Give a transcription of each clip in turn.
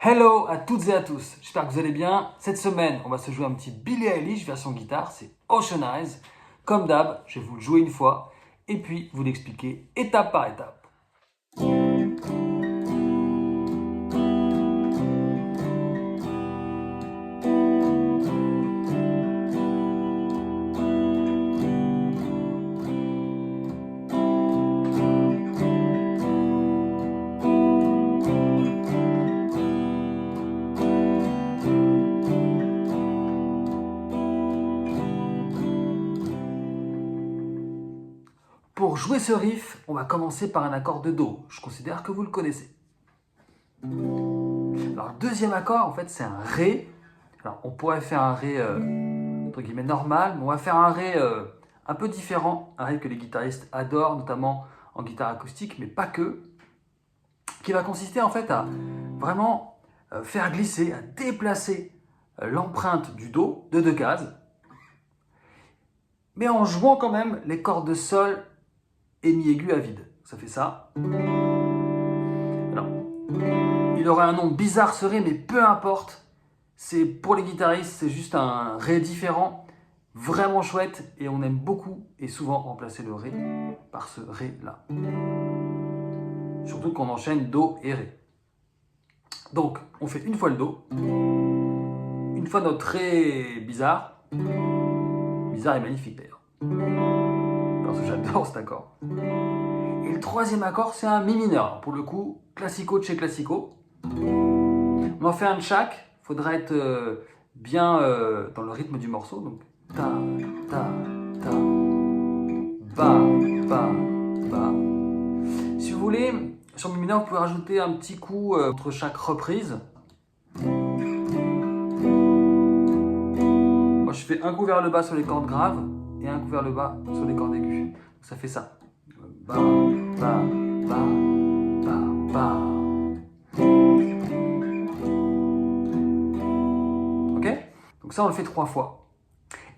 Hello à toutes et à tous, j'espère que vous allez bien. Cette semaine, on va se jouer un petit Billie Eilish version guitare, c'est Ocean Eyes. Comme d'hab, je vais vous le jouer une fois et puis vous l'expliquer étape par étape. Pour jouer ce riff, on va commencer par un accord de Do. Je considère que vous le connaissez. Alors, le deuxième accord, en fait, c'est un Ré. Alors, on pourrait faire un Ré, entre guillemets, normal, mais on va faire un Ré un peu différent. Un Ré que les guitaristes adorent, notamment en guitare acoustique, mais pas que. Qui va consister, en fait, à vraiment faire glisser, à déplacer l'empreinte du Do de deux cases, mais en jouant quand même les cordes de Sol et Mi aigu à vide. Ça fait ça. Alors, il aurait un nom bizarre ce Ré, mais peu importe. C'est pour les guitaristes, c'est juste un Ré différent, vraiment chouette, et on aime beaucoup et souvent remplacer le Ré par ce Ré là. Surtout qu'on enchaîne Do et Ré. Donc, on fait une fois le Do, une fois notre Ré bizarre. Bizarre et magnifique d'ailleurs. Parce que j'adore cet accord. Et le troisième accord, c'est un Mi mineur. Pour le coup, classico de chez classico. On en fait un de chaque. Il faudra être bien dans le rythme du morceau. Donc, ta, ta, ta, ba, ba, ba. Si vous voulez, sur Mi mineur, vous pouvez rajouter un petit coup entre chaque reprise. Moi, je fais un coup vers le bas sur les cordes graves et un coup vers le bas sur les cordes aiguës. Ça fait ça. Ba, ba, ba, ba, ba. Ok? Donc ça, on le fait 3 fois.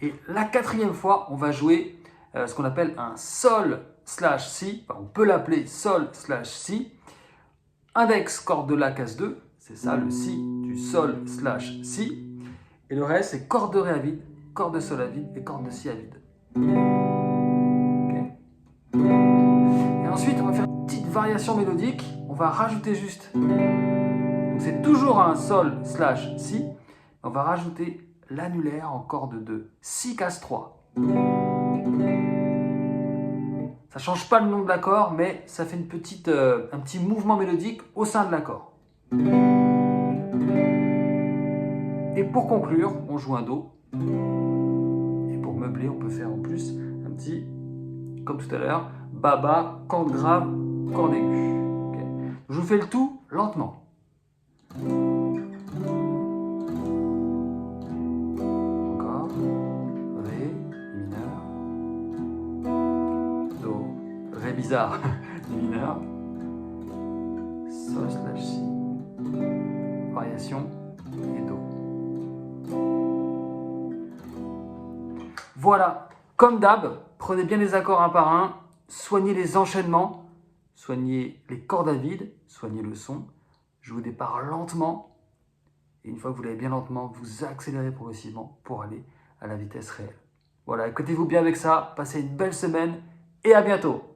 Et la quatrième fois, on va jouer ce qu'on appelle un Sol slash Si. Enfin, on peut l'appeler Sol slash Si. Index, corde de La, case 2. C'est ça, le Si du Sol slash Si. Et le reste, c'est corde de Ré à vide, corde de Sol à vide et corde de Si à vide. Okay. Et ensuite, on va faire une petite variation mélodique. On va rajouter juste. Donc c'est toujours un Sol slash Si. On va rajouter l'annulaire en corde de Si case 3. Ça ne change pas le nom de l'accord, mais ça fait un petit mouvement mélodique au sein de l'accord. Et pour conclure, on joue un Do. Et pour meubler, on peut faire en plus un petit, comme tout à l'heure, Baba, corde grave, corde aiguë. Okay. Je vous fais le tout lentement. Encore. Ré, Mi mineur. Do, Ré bizarre, Mi mineur. Sol slash Si. Variation et Do. Voilà, comme d'hab, prenez bien les accords un par un, soignez les enchaînements, soignez les cordes à vide, soignez le son, jouez au départ lentement, et une fois que vous l'avez bien lentement, vous accélérez progressivement pour aller à la vitesse réelle. Voilà, écoutez-vous bien avec ça, passez une belle semaine, et à bientôt!